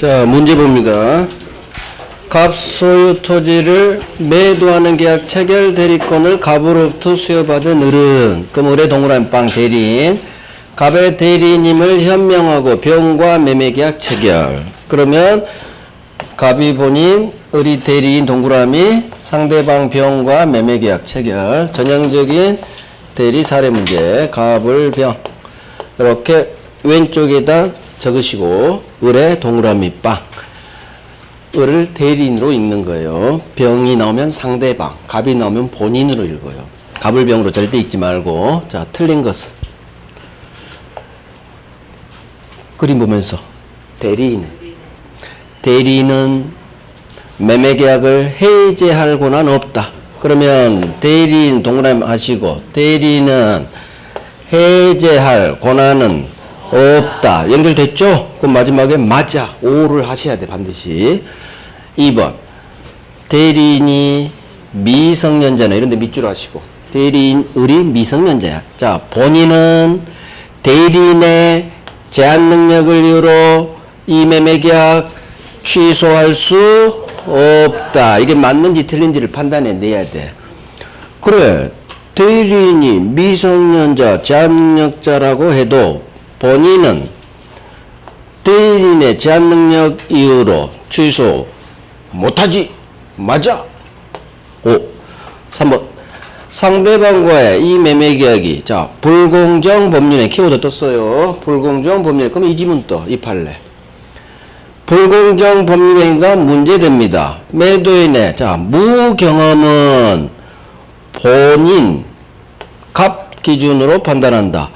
자, 문제 봅니다. 갑 소유 토지를 매도하는 계약 체결 대리권을 갑으로부터 수여받은 을은, 그럼 을의 동그라미 빵 대리인, 갑의 대리인임을 현명하고 병과 매매 계약 체결. 그러면 갑이 본인, 을이 대리인 동그라미, 상대방 병과 매매 계약 체결. 전형적인 대리 사례 문제. 갑을 병. 이렇게 왼쪽에다 적으시고 을의 동그라미 빵. 을을 대리인으로 읽는 거예요. 병이 나오면 상대방, 갑이 나오면 본인으로 읽어요. 갑을 병으로 절대 읽지 말고. 자, 틀린 것은 그림 보면서 대리인은 매매 계약을 해제할 권한 없다. 그러면 대리인 동그라미 하시고 대리인은 해제할 권한은 없다. 연결됐죠? 그럼 마지막에 맞아. 오를 하셔야 돼, 반드시. 2번. 대리인이 미성년자네. 이런데 밑줄 하시고. 대리인, 을이 미성년자야. 자, 본인은 대리인의 제한 능력을 이유로 이 매매 계약 취소할 수 없다. 이게 맞는지 틀린지를 판단해 내야 돼. 그래. 대리인이 미성년자, 제한 능력자라고 해도 본인은 대리인의 제한 능력 이유로 취소 못하지. 맞아. 3번. 상대방과의 이 매매 계약이, 자, 불공정 법률에 키워드 떴어요. 불공정 법률에. 그럼 이 지문 떠. 이 판례. 불공정 법률행위가 문제됩니다. 매도인의, 자, 무경험은 본인, 갑 기준으로 판단한다.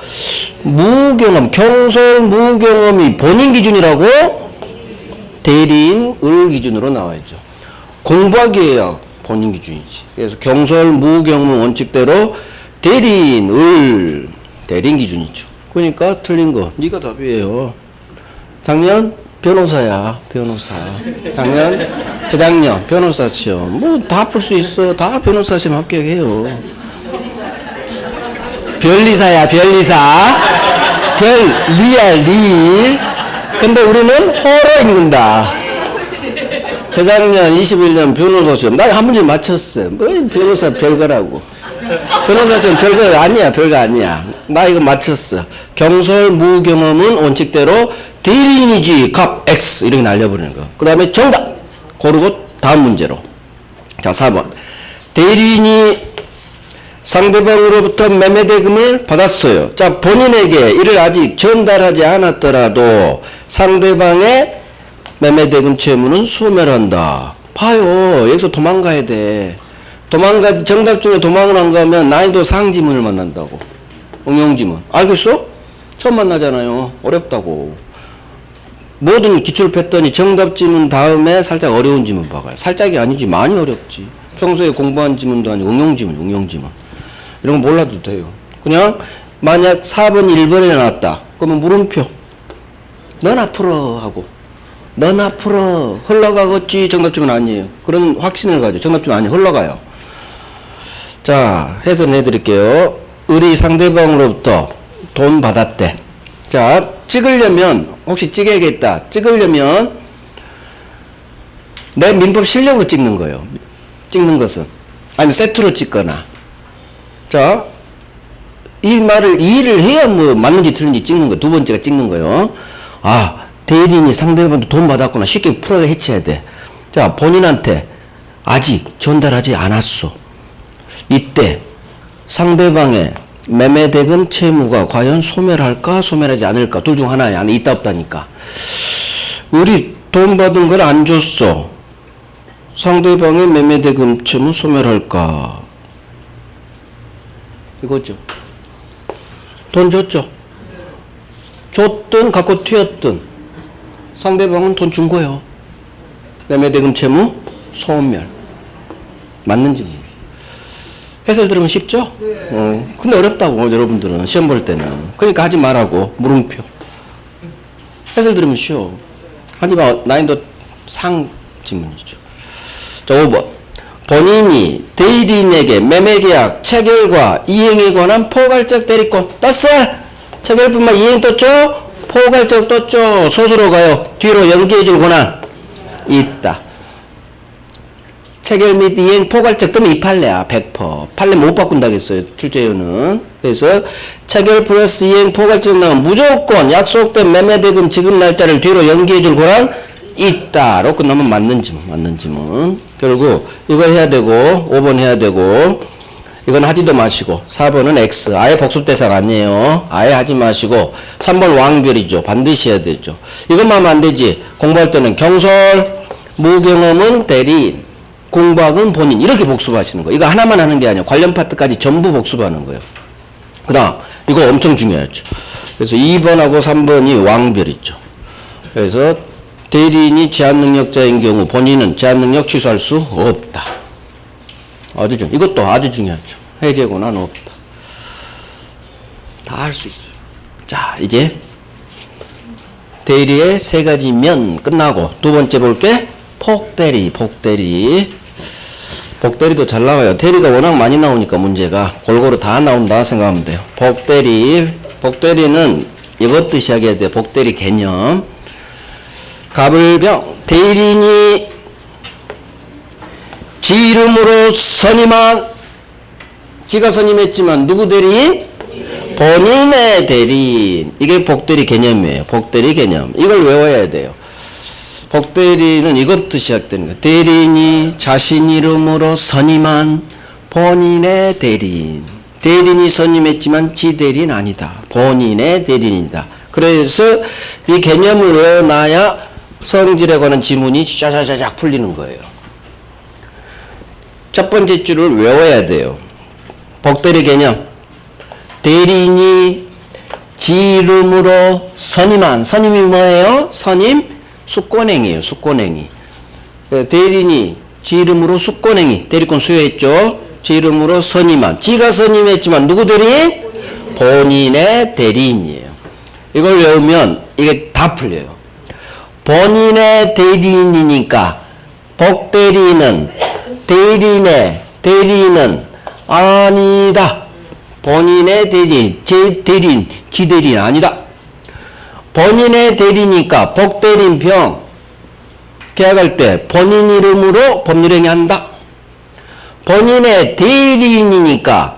무경험, 경솔 무경험이 본인 기준이라고? 대리인, 을 기준으로 나와있죠. 공부하기에야 본인 기준이지. 그래서 경솔 무경험 원칙대로 대리인, 을, 대리인 기준이죠. 그러니까 틀린 거, 네가 답이에요. 작년 변호사야, 변호사. 작년, 재작년 변호사 시험. 뭐 다 풀 수 있어. 다 변호사 시험 합격해요. 변리사야, 변리사. 변리야, 리. 근데 우리는 호로 읽는다. 재작년 21년 변호사 시험. 나 한 문제 맞췄어. 뭐 변호사 별거라고. 변호사 시험 별거 아니야, 별거 아니야. 나 이거 맞췄어. 경솔 무경험은 원칙대로 대리인이지, 갑, X. 이렇게 날려버리는 거. 그 다음에 정답. 고르고 다음 문제로. 자, 4번. 대리인이 상대방으로부터 매매대금을 받았어요. 자, 본인에게 이를 아직 전달하지 않았더라도 상대방의 매매대금 채무는 소멸한다. 봐요. 여기서 도망가야 돼. 정답 중에 도망을 안 가면 난이도 상지문을 만난다고. 응용지문. 알겠어? 처음 만나잖아요. 어렵다고. 모든 기출 패턴이 정답 지문 다음에 살짝 어려운 지문 박아요. 살짝이 아니지, 많이 어렵지. 평소에 공부한 지문도 아니고 응용지문. 이런 거 몰라도 돼요. 그냥 만약 4번 1번에 나왔다. 그러면 물음표. 넌 앞으로 하고. 넌 앞으로 흘러가겠지. 정답지문 아니에요. 그런 확신을 가지고 정답지문 아니에요. 흘러가요. 자, 해설 해드릴게요. 을이 상대방으로부터 돈 받았대. 자, 찍으려면 혹시 찍어야겠다. 찍으려면 내 민법 실력으로 찍는 거예요. 찍는 것은. 아니면 세트로 찍거나. 자, 이 말을 이해를 해야 뭐 맞는지 틀린지 찍는 거. 두 번째가 찍는 거예요. 아, 대리인이 상대방한테 돈 받았구나. 쉽게 풀어 해치해야 돼. 자, 본인한테 아직 전달하지 않았어. 이때 상대방의 매매대금 채무가 과연 소멸할까 소멸하지 않을까, 둘 중 하나야. 안에 있다 없다니까. 우리 돈 받은 걸 안 줬어. 상대방의 매매대금 채무 소멸할까? 이거죠. 돈 줬죠. 줬든 갖고 튀었든 상대방은 돈 준 거예요. 매매대금 채무 소멸. 맞는지 모르겠어요. 해설 들으면 쉽죠? 네. 근데 어렵다고, 여러분들은. 시험 볼 때는. 그러니까 하지 말라고. 물음표. 해설 들으면 쉬워. 하지만 난이도 상 지문이죠. 자, 5번. 본인이 대리인에게 매매계약 체결과 이행에 관한 포괄적 대리권 떴어? 체결뿐만 이행 떴죠? 포괄적 떴죠. 소수로 가요. 뒤로 연기해줄 권한 있다. 체결 및 이행 포괄적 뜨면 이 판례야. 100%. 판례 못 바꾼다겠어요. 출제료는. 그래서 체결 플러스 이행 포괄적 나오면 무조건 약속된 매매대금 지급 날짜를 뒤로 연기해줄 권한 있다로 끝나면 맞는지문. 결국 이거 해야 되고 5번 해야 되고 이건 하지도 마시고 4번은 X 아예 복습대상 아니에요. 아예 하지 마시고 3번 왕별이죠. 반드시 해야 되죠. 이것만 하면 안 되지. 공부할 때는 경솔, 무경험은 대리인, 공부학은 본인 이렇게 복습하시는 거예요. 이거 하나만 하는 게 아니에요. 관련 파트까지 전부 복습하는 거예요. 그 다음 이거 엄청 중요하죠. 그래서 2번하고 3번이 왕별이죠. 그래서 대리인이 제한능력자인 경우 본인은 제한능력 취소할 수 없다. 이것도 아주 중요하죠. 해제 권한 없다. 다 할 수 있어요. 자, 이제 대리의 세 가지 면 끝나고 두 번째 볼게 폭대리. 복대리도 잘 나와요. 대리가 워낙 많이 나오니까 문제가 골고루 다 나온다 생각하면 돼요. 복대리는 이것도 시작해야 돼요. 복대리 개념. 갑을병 대리인이 지 이름으로 선임한 지가 선임했지만 누구 대리인? 본인의 대리인. 이게 복대리 개념이에요. 복대리 개념. 이걸 외워야 돼요. 복대리는 이것도 시작되는 거예요. 대리인이 자신 이름으로 선임한 본인의 대리인. 대리인이 선임했지만 지 대리인 아니다. 본인의 대리인이다. 그래서 이 개념을 외워놔야 성질에 관한 지문이 샤샤샤샥 풀리는 거예요. 첫 번째 줄을 외워야 돼요. 복대리 개념. 대리인이 지 이름으로 선임한. 선임이 뭐예요? 선임 수권행이에요. 수권행위. 대리인이 지 이름으로 수권행위. 대리권 수여했죠. 지 이름으로 선임한. 지가 선임했지만 누구 대리인? 본인의 대리인이에요. 이걸 외우면 이게 다 풀려요. 본인의 대리인이니까 복대리인은 대리인은 아니다. 본인의 대리인, 제 대리인, 지 대리인 아니다. 본인의 대리니까 복대리인 병 계약할 때 본인 이름으로 법률행위 한다. 본인의 대리인이니까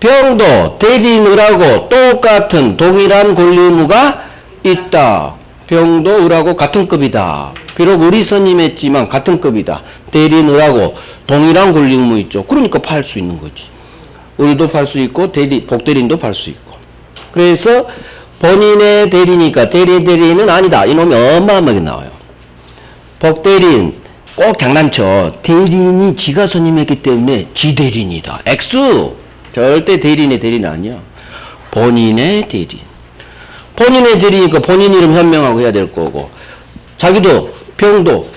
병도 대리인하고 똑같은 동일한 권리 의무가 있다. 병도 을하고 같은 급이다. 비록 을이 선임했지만 같은 급이다. 대리인하고 동일한 권리 의무 있죠. 그러니까 팔 수 있는 거지. 을도 팔 수 있고 복대리인도 팔 수 있고. 그래서 본인의 대리니까 대리인은 아니다. 이놈이 어마어마하게 나와요. 복대리인 꼭 장난쳐. 대리인이 지가 선임했기 때문에 지 대리인이다. X. 절대 대리인의 대리인 아니야. 본인의 대리인. 본인의 대리니까 본인 이름 현명하고 해야 될 거고, 자기도 병도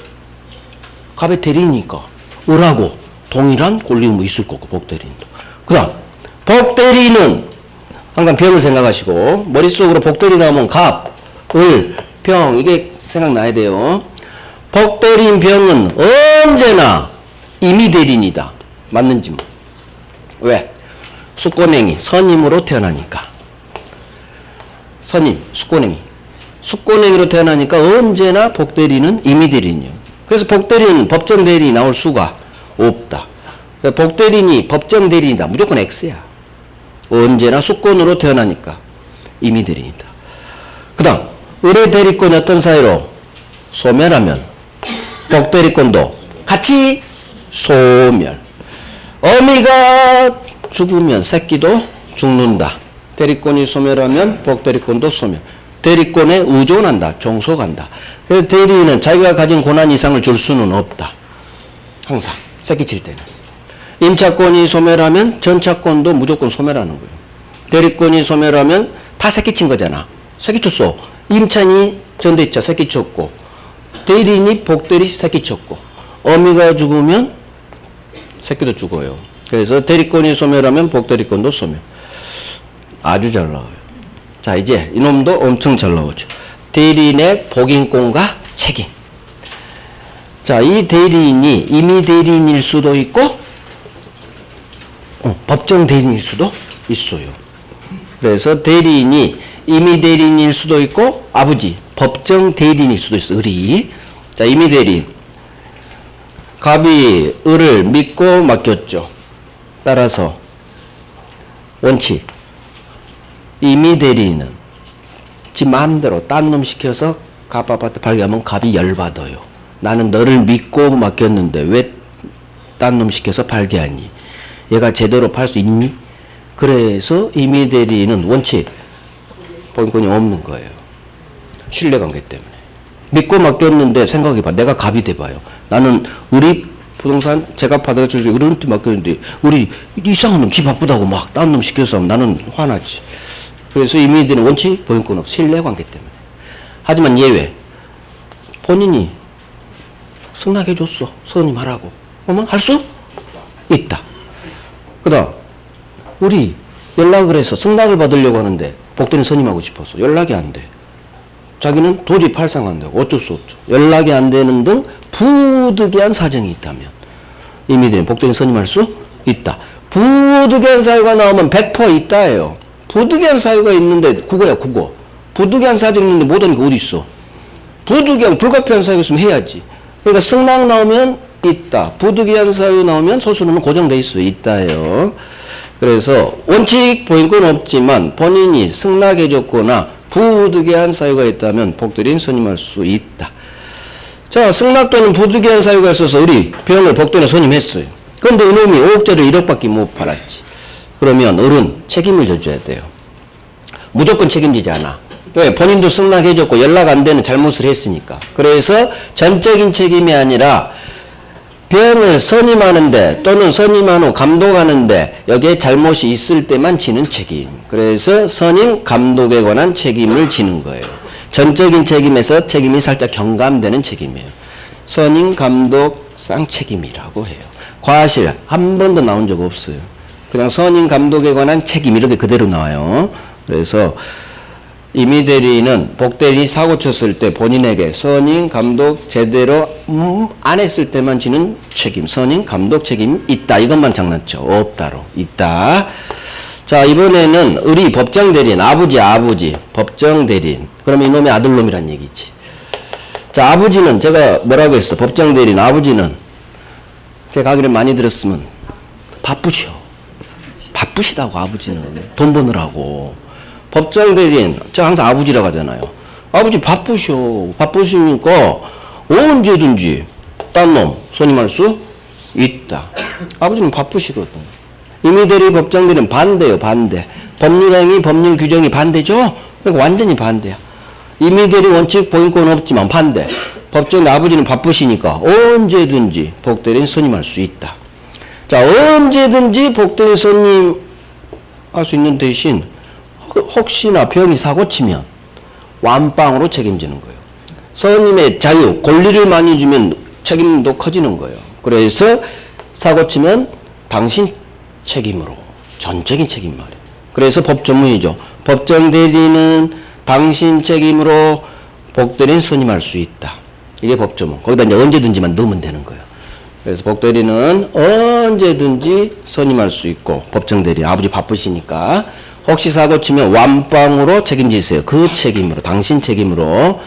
갑의 대리니까 을하고 동일한 권리 의무 있을 거고, 복대리인도. 그 다음 복대리인은 항상 병을 생각하시고 머릿속으로 복대리 나오면 갑, 을, 병 이게 생각나야 돼요. 복대리인 병은 언제나 임의대리인이다. 맞는지 뭐. 왜? 수권행위 선임으로 태어나니까. 선임, 수권행위로 태어나니까 언제나 복대리는 임의대리인이에요. 그래서 복대리는 법정대리인이 나올 수가 없다. 복대리인이 법정대리인이다. 무조건 X야. 언제나 수권으로 태어나니까 임의대리인이다. 그 다음 을의 대리권이 어떤 사유로? 소멸하면 복대리권도 같이 소멸. 어미가 죽으면 새끼도 죽는다. 대리권이 소멸하면 복대리권도 소멸. 대리권에 의존한다. 종속한다. 그래서 대리인은 자기가 가진 권한 이상을 줄 수는 없다. 항상 새끼 칠 때는. 임차권이 소멸하면 전차권도 무조건 소멸하는 거예요. 대리권이 소멸하면 다 새끼 친 거잖아. 새끼 쳤어. 임차인이 전대차 새끼 쳤고, 대리인이 복대리 새끼 쳤고, 어미가 죽으면 새끼도 죽어요. 그래서 대리권이 소멸하면 복대리권도 소멸. 아주 잘 나와요. 자, 이제 이놈도 엄청 잘 나오죠. 대리인의 복인권과 책임. 자, 이 대리인이 임의 대리인일 수도 있고 법정 대리인일 수도 있어요. 그래서 대리인이 임의 대리인일 수도 있고 아버지 법정 대리인일 수도 있어. 을이. 자, 임의 대리인. 갑이 을을 믿고 맡겼죠. 따라서 원칙. 임의 대리인은 지 마음대로 딴 놈 시켜서 갑 아파트 발견하면 갑이 열받아요. 나는 너를 믿고 맡겼는데 왜 딴 놈 시켜서 발견하니? 얘가 제대로 팔 수 있니? 그래서 임의 대리인은 원칙 포인권이 없는 거예요. 신뢰관계 때문에. 믿고 맡겼는데 생각해봐. 내가 갑이 돼봐요. 나는 우리 부동산 제가 받아줄 우리한테 맡겼는데 우리 이상한 놈 지 바쁘다고 막 딴 놈 시켜서 하면 나는 화나지. 그래서 임의 대리인 원칙 포인권 없. 신뢰관계 때문에. 하지만 예외. 본인이 승낙해줬어. 선임 하라고. 그러면 할 수 있다. 그 다음 우리 연락을 해서 승낙을 받으려고 하는데 복대는 선임하고 싶어서 연락이 안 돼. 자기는 도저히 팔상 안 되고 어쩔 수 없죠. 연락이 안 되는 등 부득이한 사정이 있다면 임의 대리인 복대는 선임할 수 있다. 부득이한 사유가 나오면 100% 있다예요. 부득이한 사유가 있는데 국어야 국어. 부득이한 사정이 있는데 못하는 게 어디 있어. 부득이한 불가피한 사유가 있으면 해야지. 그러니까 승낙 나오면 있다. 부득이한 사유 나오면 소수는 고정돼 있어. 있다예요. 그래서 원칙 보인권 없지만 본인이 승낙해줬거나 부득이한 사유가 있다면 복대리인 선임할 수 있다. 자, 승낙 또는 부득이한 사유가 있어서 우리 병을 복대리인 선임했어요. 그런데 이놈이 5억짜리 1억밖에 못 팔았지. 그러면 을은 책임을 져줘야 돼요. 무조건 책임지지 않아. 왜? 본인도 승낙해줬고 연락 안 되는 잘못을 했으니까. 그래서 전적인 책임이 아니라 병을 선임하는데 또는 선임한 후 감독하는데 여기에 잘못이 있을 때만 지는 책임. 그래서 선임 감독에 관한 책임을 지는 거예요. 전적인 책임에서 책임이 살짝 경감되는 책임이에요. 선임 감독 쌍책임이라고 해요. 과실 한 번도 나온 적 없어요. 그냥 선임 감독에 관한 책임 이렇게 그대로 나와요. 그래서 임의 대리인은 복대리 사고 쳤을 때 본인에게 선임 감독 제대로 안 했을 때만 지는 책임, 선임 감독 책임이 있다. 이것만 장난쳐. 없다로. 있다. 자, 이번에는 을이 법정 대리인, 아버지 법정 대리인. 그러면 이놈의 아들놈이란 얘기지. 자, 아버지는 제가 뭐라고 했어? 법정 대리인 아버지는 제 강의를 많이 들었으면 바쁘셔. 바쁘시다고 아버지는 돈 버느라고. 법정 대리인, 제가 항상 아버지라고 하잖아요. 아버지 바쁘셔. 바쁘시니까 언제든지 딴 놈 선임할 수 있다. 아버지는 바쁘시거든. 임의 대리 법정 대리인 반대요. 반대. 법률행위 법률 규정이 반대죠. 그러니까 완전히 반대야. 임의 대리 원칙 보인권 없지만 반대. 법정 아버지는 바쁘시니까 언제든지 복대리인 선임할 수 있다. 자, 언제든지 복대리인 선임할 수 있는 대신 혹시나 병이 사고치면 완빵으로 책임지는 거예요. 선임의 자유, 권리를 많이 주면 책임도 커지는 거예요. 그래서 사고치면 당신 책임으로 전적인 책임 말이에요. 그래서 법 전문이죠. 법정 대리는 당신 책임으로 복대리인 선임할 수 있다. 이게 법 전문. 거기다 이제 언제든지만 넣으면 되는 거예요. 그래서 복대리는 언제든지 선임할 수 있고 법정 대리 아버지 바쁘시니까 혹시 사고 치면 완빵으로 책임지세요. 그 책임으로, 당신 책임으로.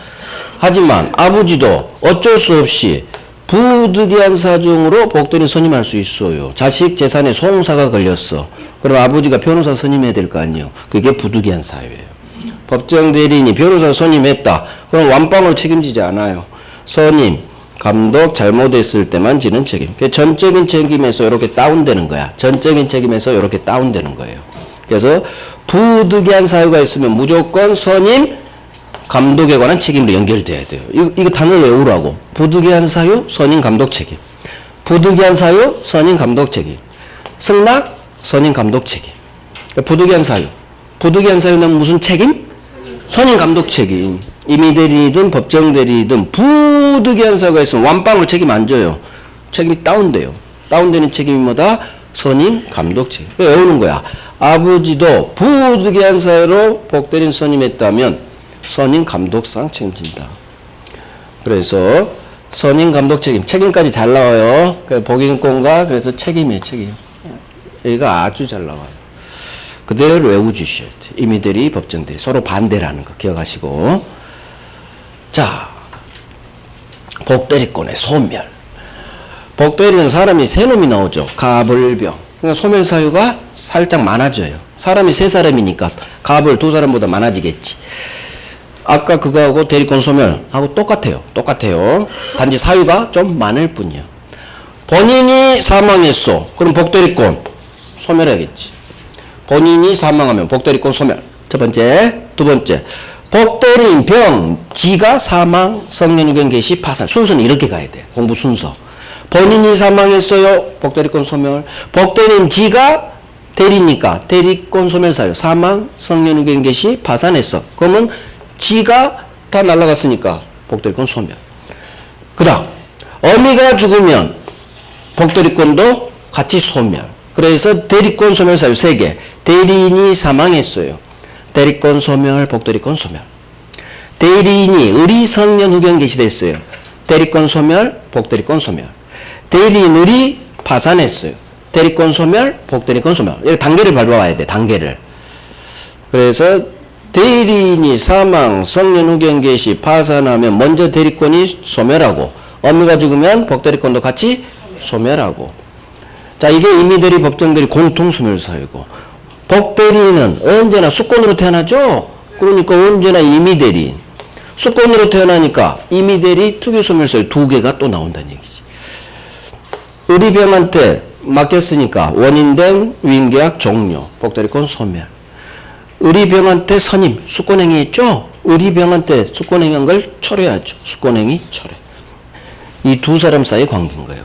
하지만 아버지도 어쩔 수 없이 부득이한 사정으로 복대리인 선임할 수 있어요. 자식 재산에 송사가 걸렸어. 그럼 아버지가 변호사 선임해야 될 거 아니에요. 그게 부득이한 사유예요. 법정 대리인이 변호사 선임했다. 그럼 완빵으로 책임지지 않아요. 선임, 감독 잘못했을 때만 지는 책임. 전적인 책임에서 이렇게 다운되는 거야. 전적인 책임에서 이렇게 다운되는 거예요. 그래서 부득이한 사유가 있으면 무조건 선임 감독에 관한 책임으로 연결돼야 돼요. 이거 단어를 외우라고. 부득이한 사유 선임 감독 책임. 부득이한 사유 선임 감독 책임. 승낙 선임 감독 책임. 부득이한 사유. 부득이한 사유는 무슨 책임? 선임 감독 책임. 임의 대리든 법정 대리든 부득이한 사유가 있으면 완빵으로 책임 안 져요. 책임이 다운돼요. 다운되는 책임이 뭐다? 선임 감독 책임. 외우는 거야. 아버지도 부득이한 사유로 복대리인 선임했다면 선임 감독상 책임진다. 그래서 선임 감독 책임까지 잘 나와요. 복인권과 그래서 책임이에요. 책임. 여기가 아주 잘 나와요. 그대로 외워주셔야 돼요. 임의대리, 법정대리 서로 반대라는 거 기억하시고. 자, 복대리권의 소멸. 복대리는 사람이 세 놈이 나오죠. 가불병. 그러니까 소멸 사유가 살짝 많아져요. 사람이 세 사람이니까 가불 두 사람보다 많아지겠지. 아까 그거하고 대리권 소멸하고 똑같아요. 단지 사유가 좀 많을 뿐이요. 본인이 사망했어. 그럼 복대리권 소멸해야겠지. 본인이 사망하면 복대리권 소멸. 첫 번째. 두 번째. 복대리인 병, 지가 사망, 성년후견 개시, 파산. 순서는 이렇게 가야 돼. 공부 순서. 본인이 사망했어요. 복대리권 소멸. 복대리인 지가 대리니까 대리권 소멸 사유. 사망, 성년후견 개시, 파산했어. 그러면 지가 다 날아갔으니까 복대리권 소멸. 그 다음 어미가 죽으면 복대리권도 같이 소멸. 그래서 대리권 소멸 사유 3개. 대리인이 사망했어요. 대리권 소멸, 복대리권 소멸. 대리인이 의리성년후견 개시됐어요. 대리권 소멸, 복대리권 소멸. 대리인 의리 파산했어요. 대리권 소멸, 복대리권 소멸. 이렇게 단계를 밟아와야 돼. 단계를. 그래서 대리인이 사망, 성년후견 개시, 파산하면 먼저 대리권이 소멸하고 어미가 죽으면 복대리권도 같이 소멸하고. 자, 이게 임의대리, 법정대리 공통 소멸 사유고. 복대리인은 언제나 수권으로 태어나죠? 그러니까 언제나 임의대리인. 수권으로 태어나니까 임의대리, 특유소멸 사유 2개가 또 나온다는 얘기지. 의리병한테 맡겼으니까 원인된 위임계약 종료, 복대리권 소멸. 의리병한테 선임, 수권행위 했죠? 의리병한테 수권행위한 걸 철회하죠. 수권행위 철회. 이 두 사람 사이의 관계인 거예요.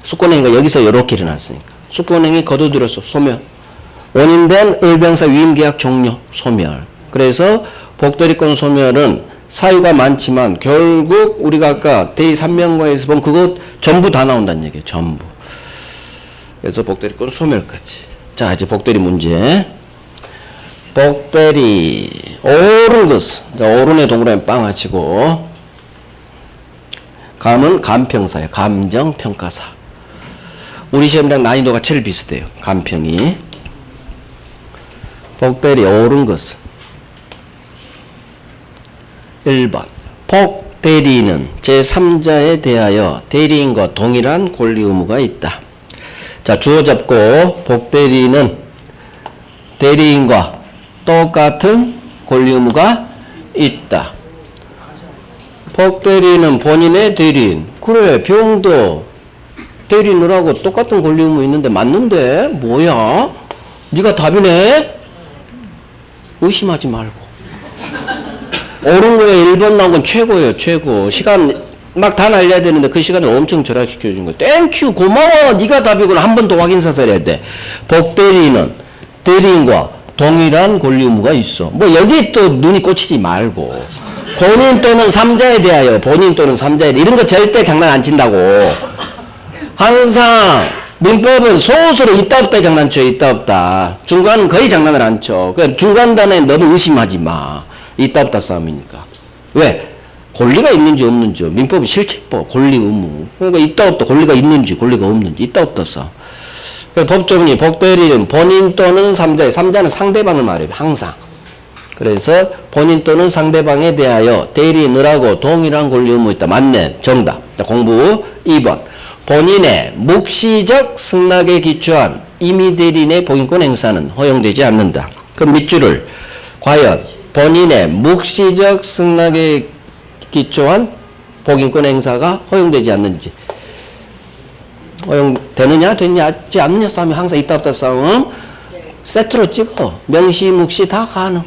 수권행위가 여기서 이렇게 일어났으니까. 수권행위 거둬들였어, 소멸. 원인된 의병사 위임계약 종료, 소멸. 그래서 복대리권 소멸은 사유가 많지만 결국 우리가 아까 대리 3명과에서 본 그것 전부 다 나온다는 얘기예요. 전부. 그래서 복대리권 소멸까지. 자, 이제 복대리 문제. 복대리 옳은 것은, 자, 옳은의 동그라미 빵 하시고, 감은 감평사예요. 감정평가사. 우리 시험이랑 난이도가 제일 비슷해요. 감평이. 복대리 옳은 것은 1번 복대리는 제3자에 대하여 대리인과 동일한 권리 의무가 있다. 자, 주어 잡고 복대리는 대리인과 똑같은 권리 의무가 있다. 복대리는 본인의 대리인. 그래, 병도 대리인하고 똑같은 권리 의무 있는데 맞는데 뭐야? 네가 답이네? 의심하지 말고. 옳은 거에 1번 나온 건 최고예요. 최고. 시간 막 다 날려야 되는데 그 시간을 엄청 절약시켜 준 거예요. 땡큐, 고마워. 네가 답이구나. 한 번 더 확인사살 해야 돼. 복대리인은 대리인과 동일한 권리 의무가 있어. 뭐 여기 또 눈이 꽂히지 말고. 본인 또는 3자에 대하여, 본인 또는 3자에 대하여, 이런 거 절대 장난 안 친다고. 항상 민법은 소수로 있다 없다 장난쳐. 있다 없다. 중간은 거의 장난을 안 쳐. 그러니까 중간 단어에 너무 의심하지 마. 있다 없다 싸움이니까. 왜? 권리가 있는지 없는지. 민법은 실체법, 권리 의무. 그러니까 있다 없다, 권리가 있는지 권리가 없는지. 있다 없다 싸움. 그러니까 법조문이 복대리는 본인 또는 3자의, 3자는 상대방을 말해요. 항상. 그래서 본인 또는 상대방에 대하여 대리인하고 동일한 권리 의무 있다. 맞네. 정답. 자, 공부 2번. 본인의 묵시적 승낙에 기초한 임의대리인의 복인권 행사는 허용되지 않는다. 그럼 밑줄을 과연 본인의 묵시적 승낙에 기초한 복인권 행사가 허용되지 않는지. 허용되느냐 되지 않느냐 싸움이 항상 있다 없다 싸움. 세트로 찍어. 명시 묵시 다 가능.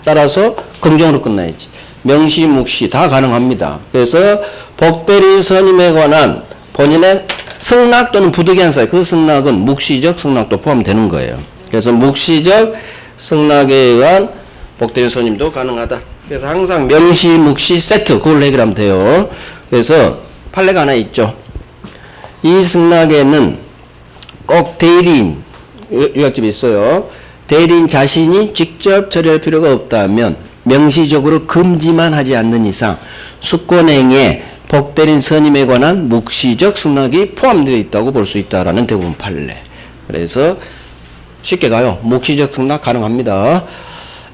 따라서 긍정으로 끝나야지. 명시 묵시 다 가능합니다. 그래서 복대리 선임에 관한 본인의 승낙 또는 부득이 행사, 그 승낙은 묵시적 승낙도 포함되는 거예요. 그래서 묵시적 승낙에 의한 복대리 선임도 가능하다. 그래서 항상 명시, 묵시, 세트 그걸로 해결하면 돼요. 그래서 판례가 하나 있죠. 이 승낙에는 꼭 대리인, 요약집이 있어요. 대리인 자신이 직접 처리할 필요가 없다면 명시적으로 금지만 하지 않는 이상 수권행위에 복대리인 선임에 관한 묵시적 승낙이 포함되어 있다고 볼 수 있다라는 대부분 판례. 그래서 쉽게 가요. 묵시적 승낙 가능합니다.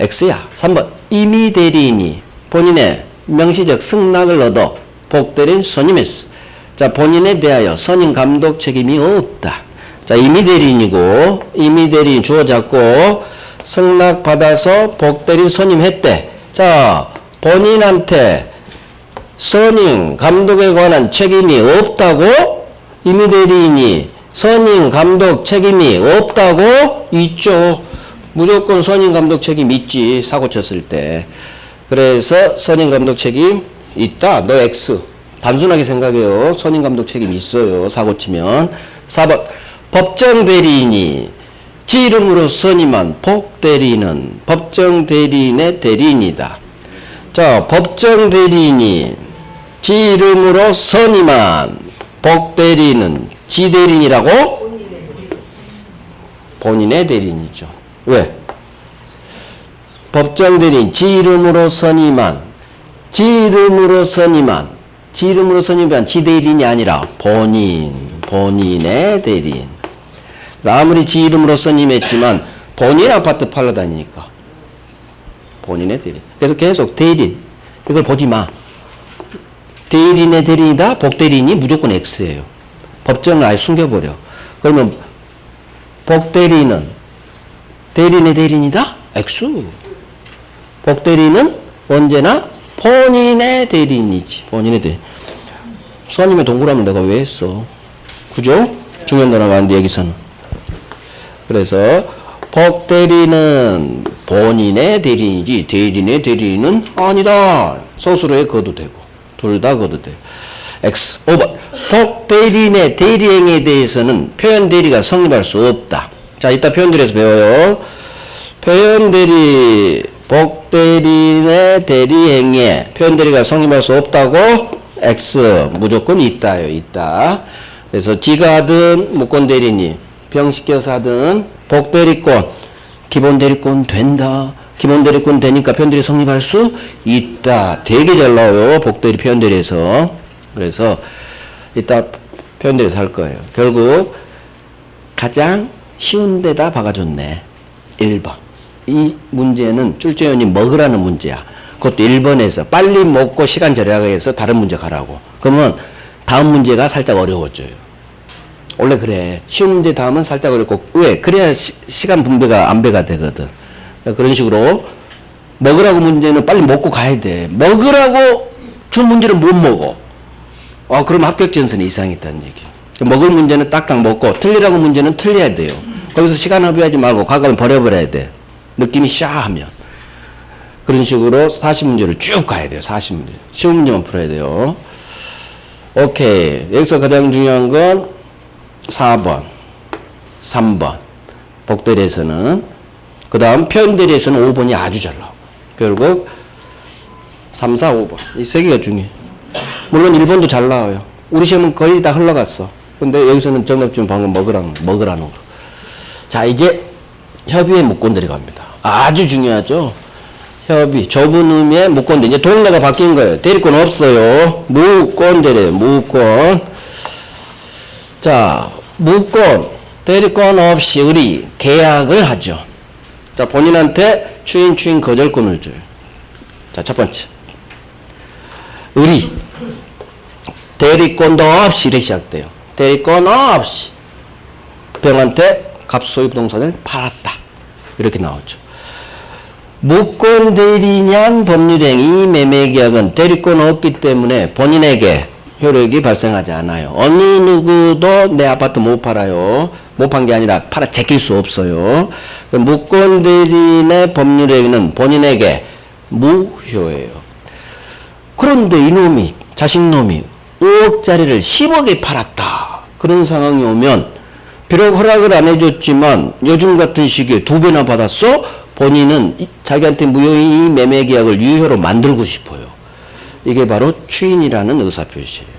X야. 3번. 이미 대리인이 본인의 명시적 승낙을 얻어 복대리인 선임했어. 자, 본인에 대하여 선임 감독 책임이 없다. 자, 이미 대리인이고, 이미 대리인 주어 잡고, 승낙 받아서 복대리인 선임했대. 자, 본인한테 선임 감독에 관한 책임이 없다고? 이미 대리인이 선임 감독 책임이 없다고? 있죠. 무조건 선임 감독 책임 있지. 사고 쳤을 때. 그래서 선임 감독 책임 있다. 너 X. 단순하게 생각해요. 선임 감독 책임 있어요. 사고 치면. 4번. 법정 대리인이 지 이름으로 선임한 복대리인은 법정 대리인의 대리인이다. 자, 법정 대리인이 지 이름으로 선임한 복대리인은 지 대리인이라고? 본인의 대리인이죠. 왜? 법정 대리인 지 이름으로 선임한 지 이름으로 선임한 지 대리인이 아니라 본인의 대리인. 아무리 지 이름으로 선임했지만 본인 아파트 팔러 다니니까 본인의 대리인. 그래서 계속 대리인 이걸 보지 마. 대리인의 대리인이다. 복대리인이 무조건 X예요. 법정을 아예 숨겨버려. 그러면 복대리인은 대리인의 대리인이다? X. 복대리인은 언제나 본인의 대리인이지. 본인의 대리인. 수아님의 동그라미 내가 왜 했어? 그죠? 중요한 거 나가는데 여기서는. 그래서 복대리인은 본인의 대리인이지 대리인의 대리인은 아니다. 소수로에 거도 되고 둘 다 거도 돼요. X. 5번. 복대리인의 대리행위에 대해서는 표현대리가 성립할 수 없다. 자, 이따 표현대리에서 배워요. 표현대리 복대리인의 대리행위에 표현대리가 성립할 수 없다고? X. 무조건 있다요. 있다. 그래서 지가 하든 무권대리인이 병시켜서 하든 복대리권 기본대리권 된다. 기본대리권 되니까 표현대리 성립할 수 있다. 되게 잘 나와요. 복대리 표현대리에서. 그래서 이따 표현대리에서 할 거예요. 결국 가장 쉬운 데다 박아줬네. 1번. 이 문제는 출제위원이 먹으라는 문제야. 그것도 1번에서 빨리 먹고 시간 절약을 해서 다른 문제 가라고. 그러면 다음 문제가 살짝 어려워져요. 원래 그래. 쉬운 문제 다음은 살짝 어렵고. 왜? 그래야 시간 분배가 안배가 되거든. 그런 식으로 먹으라고 문제는 빨리 먹고 가야 돼. 먹으라고 준 문제를 못 먹어. 그럼 합격 전선이 이상이 있다는 얘기야. 먹을 문제는 딱딱 먹고 틀리라고 문제는 틀려야 돼요. 거기서 시간 허비하지 말고 가까이 버려버려야 돼. 느낌이 샤하면. 그런 식으로 40문제를 쭉 가야 돼요. 40문제. 쉬운 문제만 풀어야 돼요. 오케이. 여기서 가장 중요한 건 4번, 3번. 복대리에서는. 그 다음 표현대리에서는 5번이 아주 잘 나오고. 결국 3, 4, 5번. 이 세 개가 중요해. 물론 1번도 잘 나와요. 우리 시험은 거의 다 흘러갔어. 근데 여기서는 정답 좀 방금 먹으라는 거. 자, 이제 협의의 무권 들어갑니다. 아주 중요하죠. 협의. 좁은 의미의 무권. 이제 동네가 바뀐 거예요. 대리권 없어요. 무권 대리. 무권. 자, 무권. 대리권 없이 의리. 계약을 하죠. 자, 본인한테 추인 거절권을 줘요. 자, 첫 번째. 의리. 대리권도 없이 이렇게 시작돼요. 대리권 없이 병한테 갑소유 부동산을 팔았다. 이렇게 나오죠. 무권 대리인한 법률행위 매매계약은 대리권 없기 때문에 본인에게 효력이 발생하지 않아요. 어느 누구도 내 아파트 못 팔아요. 못 판 게 아니라 팔아 제낄 수 없어요. 무권 대리인의 법률행위는 본인에게 무효예요. 그런데 이놈이 자식놈이 5억짜리를 10억에 팔았다. 그런 상황이 오면 비록 허락을 안 해줬지만 요즘 같은 시기에 2배나 받았어? 본인은 자기한테 무효의 매매 계약을 유효로 만들고 싶어요. 이게 바로 추인이라는 의사표시예요.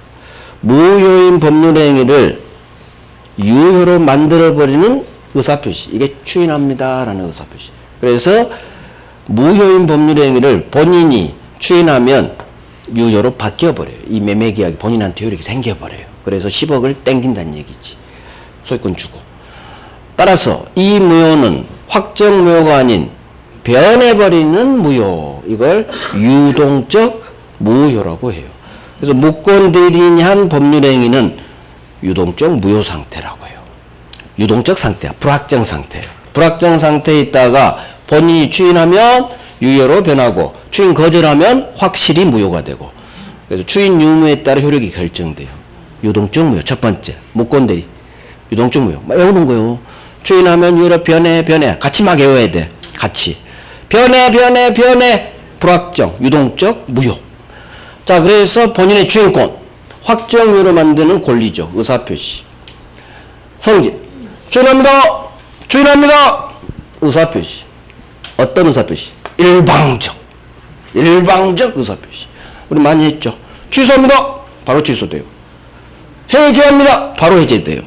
무효인 법률행위를 유효로 만들어버리는 의사표시. 이게 추인합니다라는 의사표시. 그래서 무효인 법률행위를 본인이 추인하면 유효로 바뀌어버려요. 이 매매계약이 본인한테 효력이 생겨버려요. 그래서 10억을 땡긴다는 얘기지. 소유권 주고. 따라서 이 무효는 확정 무효가 아닌 변해버리는 무효. 이걸 유동적 무효라고 해요. 그래서 무권대리인한 법률행위는 유동적 무효 상태라고 해요. 유동적 상태야. 불확정 상태예요. 불확정 상태에 있다가 본인이 추인하면 유효로 변하고 추인 거절하면 확실히 무효가 되고, 그래서 추인 유무에 따라 효력이 결정돼요. 유동적 무효 첫 번째 무권대리 유동적 무효 막 외우는 거요. 추인하면 유효로 변해 같이 막 외워야 돼. 같이 변해 불확정 유동적 무효. 자, 그래서 본인의 추인권 확정 유효로 만드는 권리죠. 의사표시 성질 추인합니다 의사표시. 어떤 의사표시? 일방적 의사표시. 우리 많이 했죠. 취소합니다. 바로 취소돼요. 해제합니다. 바로 해제돼요.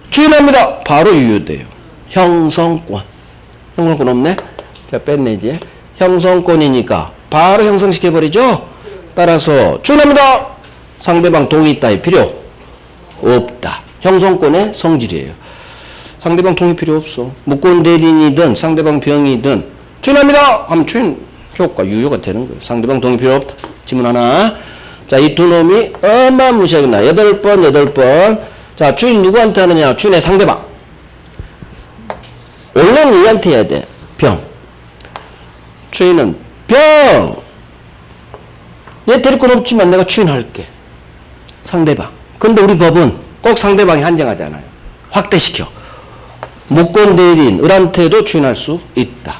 추인합니다. 바로 유효돼요. 형성권 없네? 제가 뺐네 이제. 형성권이니까 바로 형성시켜버리죠. 따라서 추인합니다. 상대방 동의 있다의 필요 없다. 형성권의 성질이에요. 상대방 동의 필요 없어. 무권대리인이든 상대방 병이든 추인합니다 하면 추인 효과 유효가 되는 거예요. 상대방 동의 필요 없다. 질문 하나. 자, 이 두 놈이 어마무시하게 나. 8번. 자, 추인 누구한테 하느냐? 추인의 상대방. 원래는 얘한테 해야 돼. 병. 추인은 병. 얘 데릴 건 없지만 내가 추인할게. 상대방. 근데 우리 법은 꼭 상대방이 한정하잖아요. 확대시켜. 무권대리인 을한테도 추인할 수 있다.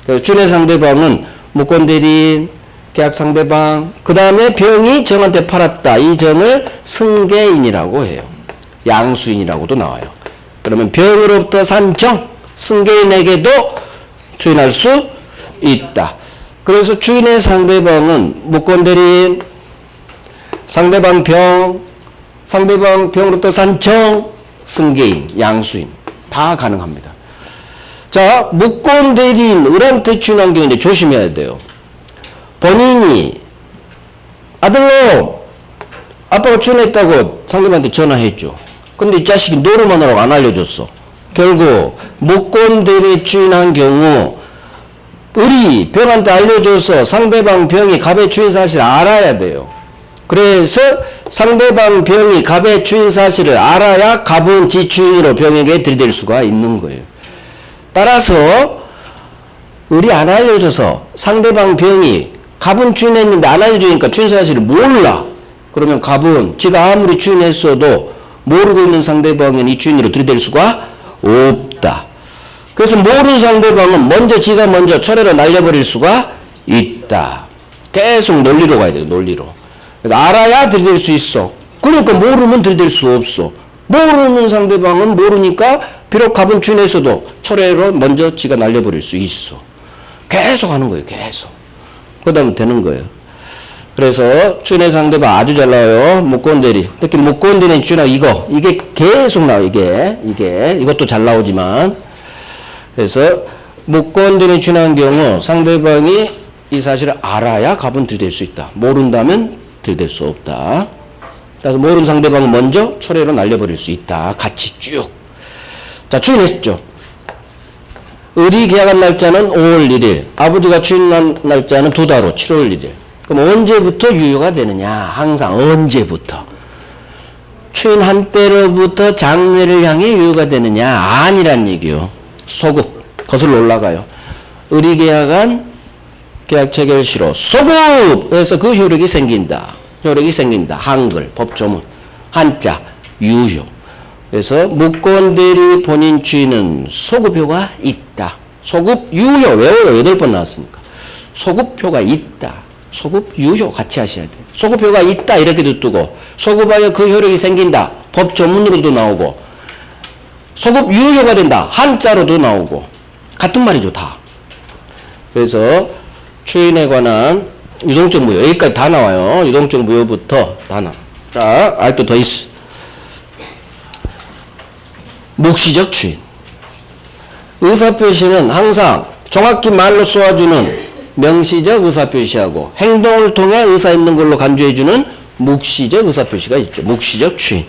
그래서 추인의 상대방은 무권대리인, 계약 상대방, 그 다음에 병이 정한테 팔았다. 이 정을 승계인이라고 해요. 양수인이라고도 나와요. 그러면 병으로부터 산 정, 승계인에게도 추인할 수 있다. 그래서 추인의 상대방은 무권대리인, 상대방 병으로부터 산 정, 승계인, 양수인 다 가능합니다. 자, 무권대리인 을한테 추인한 경우 이제 조심해야 돼요. 본인이 아들로 아빠가 추인했다고 상대방한테 전화했죠. 근데 이 자식이 노름만 하라고 안 알려줬어. 결국 무권대리 추인한 경우 을이 병한테 알려줘서 상대방 병이 갑의 추인 사실을 알아야 돼요. 그래서 상대방 병이 갑의 추인 사실을 알아야 갑은 지 추인으로 병에게 들이댈 수가 있는 거예요. 따라서 을이 안 알려줘서 상대방 병이 갑은 추인했는데 안 알려주니까 추인 사실을 몰라. 그러면 갑은 지가 아무리 추인했어도 모르고 있는 상대방은 이 추인으로 들이댈 수가 없다. 그래서 모르는 상대방은 지가 먼저 철회로 날려버릴 수가 있다. 계속 논리로 가야 돼요. 논리로. 그래서 알아야 들이댈 수 있어. 그러니까 모르면 들이댈 수 없어. 모르는 상대방은 모르니까 비록 갑은 추인했어도 철회로 먼저 지가 날려버릴 수 있어. 계속 하는 거예요. 계속. 그러다 되는 거예요. 그래서 추인의 상대방 아주 잘 나와요. 무권대리. 특히 무권대리 추인하고 이게 계속 나와요. 이것도 잘 나오지만. 그래서 무권대리 추인한 경우 상대방이 이 사실을 알아야 갑은 들이댈 수 있다. 모른다면 들이댈 수 없다. 그래서 모르는 상대방은 먼저 철회로 날려버릴 수 있다. 같이 쭉. 자, 추인했죠. 을이 계약한 날짜는 5월 1일, 아버지가 추인한 날짜는 2달 후 7월 1일. 그럼 언제부터 유효가 되느냐? 항상 언제부터? 추인한 때로부터 장래를 향해 유효가 되느냐? 아니란 얘기요. 소급 거슬러 올라가요. 을이 계약한 계약 체결 시로 소급해서 그 효력이 생긴다. 한글 법조문 한자 유효. 그래서 무권대리 본인 추인은 소급효가 있다. 소급 유효 외워요. 8번 나왔으니까. 소급효가 있다. 소급 유효 같이 하셔야 돼요. 소급효가 있다 이렇게도 뜨고 소급하여 그 효력이 생긴다. 법 전문으로도 나오고 소급 유효가 된다. 한자로도 나오고 같은 말이죠. 다. 그래서 추인에 관한 유동적 무효 여기까지 다 나와요. 유동적 무효부터 다 나와. 자, 아직도 더 있어. 묵시적 추인. 의사표시는 항상 정확히 말로 쏘아주는 명시적 의사표시하고 행동을 통해 의사 있는 걸로 간주해주는 묵시적 의사표시가 있죠. 묵시적 추인.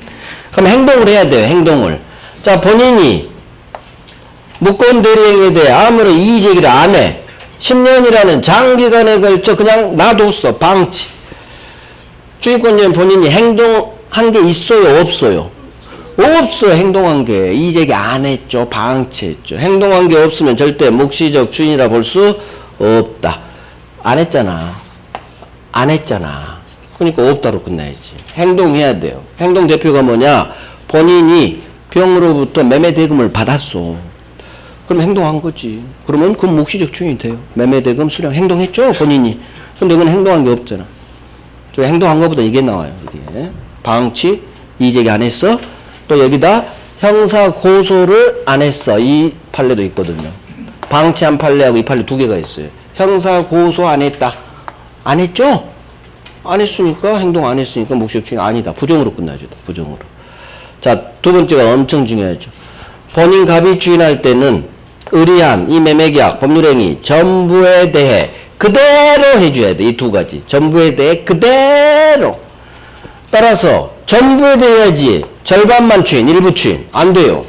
그럼 행동을 해야 돼요. 행동을. 자, 본인이 무권 대리행위에 대해 아무런 이의제기를 안 해. 10년이라는 장기간에 걸쳐 그냥 놔뒀어. 방치. 주인권자는 본인이 행동한 게 있어요? 없어요? 없어요. 행동한 게. 이의제기 안 했죠. 방치했죠. 행동한 게 없으면 절대 묵시적 주인이라 볼 수 없다. 안 했잖아. 안 했잖아. 그러니까 없다로 끝나야지. 행동해야 돼요. 행동 대표가 뭐냐? 본인이 병으로부터 매매 대금을 받았어. 그럼 행동한 거지. 그러면 그건 묵시적 주인이 돼요. 매매 대금 수령 행동했죠, 본인이. 근데 이건 행동한 게 없잖아. 저 행동한 것보다 이게 나와요. 이게 방치, 이의제기 안 했어. 또 여기다 형사 고소를 안 했어. 이 판례도 있거든요. 방치한 판례하고 이 판례 두 개가 있어요. 형사 고소 안 했다. 안 했죠? 안 했으니까, 행동 안 했으니까 묵시적 주인 아니다. 부정으로 끝나죠. 부정으로. 자, 두 번째가 엄청 중요하죠. 본인 갑이 주인할 때는 의리한 이 매매계약, 법률행위 전부에 대해 그대로 해줘야 돼. 이 두 가지. 전부에 대해 그대로. 따라서 전부에 대해 해야지. 절반만 추인, 일부 추인. 안 돼요.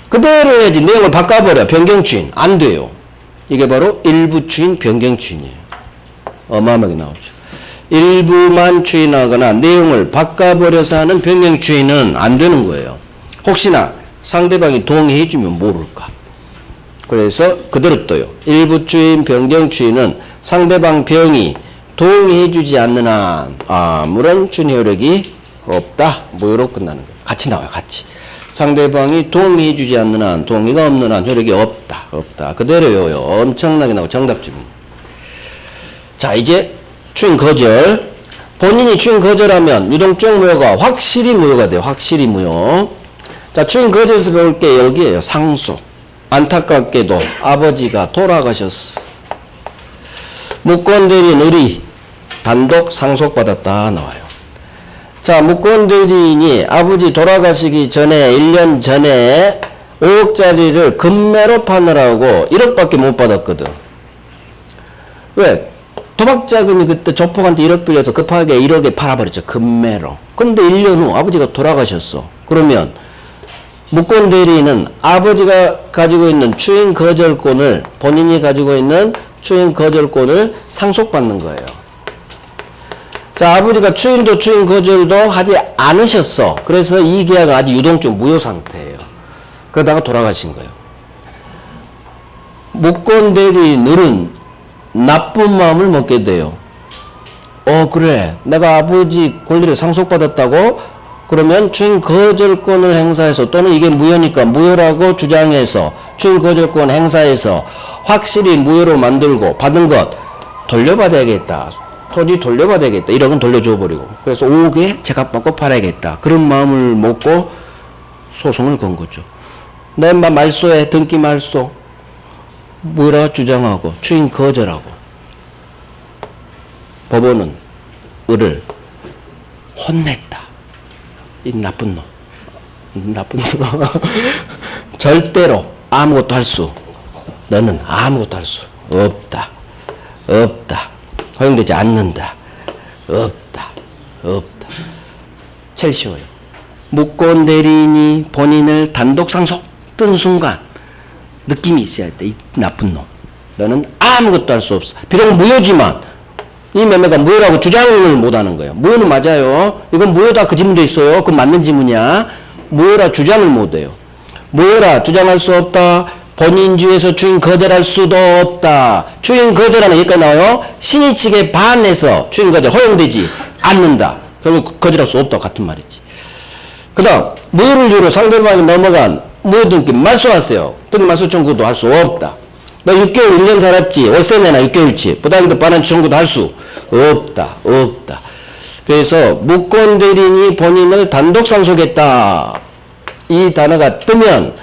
그대로 해야지. 내용을 바꿔버려. 변경 추인. 안 돼요. 이게 바로 일부 추인, 변경 추인이에요. 어마어마하게 나오죠. 일부만 추인하거나 내용을 바꿔버려서 하는 변경 추인은 안 되는 거예요. 혹시나 상대방이 동의해주면 모를까. 그래서 그대로 떠요. 일부 추인, 변경 추인은 상대방 병이 동의해주지 않는 한 아무런 추인 효력이 없다. 무효로 끝나는 거예요. 같이 나와요. 같이. 상대방이 동의해주지 않는 한, 동의가 없는 한 효력이 없다. 없다. 그대로요. 엄청나게 나오고 정답집입니다. 자, 이제 추인 거절. 본인이 추인 거절하면 유동적 무효가 확실히 무효가 돼요. 확실히 무효. 자, 추인 거절에서 배울 게 여기에요. 상속. 안타깝게도 아버지가 돌아가셨어. 무권대리인 의리 단독 상속받았다 나와요. 자, 무권대리인이 아버지 돌아가시기 전에 1년 전에 5억짜리를 금매로 파느라고 1억밖에 못 받았거든. 왜? 도박자금이 그때 조폭한테 1억 빌려서 급하게 1억에 팔아버렸죠. 금매로. 근데 1년 후 아버지가 돌아가셨어. 그러면 무권대리인은 아버지가 가지고 있는 추인 거절권을, 본인이 가지고 있는 추인 거절권을 상속받는 거예요. 자, 아버지가 추인도 추인 거절도 하지 않으셨어. 그래서 이 계약은 아직 유동적 무효 상태예요. 그러다가 돌아가신 거예요. 무권대리인은 나쁜 마음을 먹게 돼요. 그래. 내가 아버지 권리를 상속받았다고? 그러면 추인 거절권을 행사해서, 또는 이게 무효니까 무효라고 주장해서 추인 거절권 행사해서 확실히 무효로 만들고 받은 것 돌려받아야겠다. 토지 돌려받아야겠다. 1억은 돌려줘 버리고. 그래서 5억에 제값 받고 팔아야겠다. 그런 마음을 먹고 소송을 건 거죠. 내 말소해. 등기 말소. 무효라고 주장하고 추인 거절하고. 법원은 을을 혼냈다. 이 나쁜 놈. 나쁜 놈. 절대로 아무것도 할 수, 너는 아무것도 할 수 없다. 없다. 허용되지 않는다. 없다. 없다. 제일 쉬워요. 무권 대리인이 본인을 단독 상속 뜬 순간 느낌이 있어야 돼. 이 나쁜 놈. 너는 아무것도 할 수 없어. 비록 무효지만 이 매매가 무효라고 주장을 못하는 거예요. 무효는 맞아요. 이건 무효다 그 지문도 있어요. 그건 맞는 지문이야. 무효라 주장을 못해요. 무효라 주장할 수 없다. 본인주에서 추인 거절할 수도 없다. 추인 거절하는 여기까지 나와요. 신의 측에 반해서 추인 거절 허용되지 않는다. 결국 거절할 수 없다 같은 말이지. 그 다음 무효를 이유로 상대방이 넘어간 무효 등기 말소하세요. 등기 말소 청구도 할 수 없다. 너 6개월 1년 살았지. 월세 내나 6개월치. 부당이득 반환 청구도 할 수 없다. 없다. 그래서 무권 대리인이 본인을 단독 상속했다. 이 단어가 뜨면,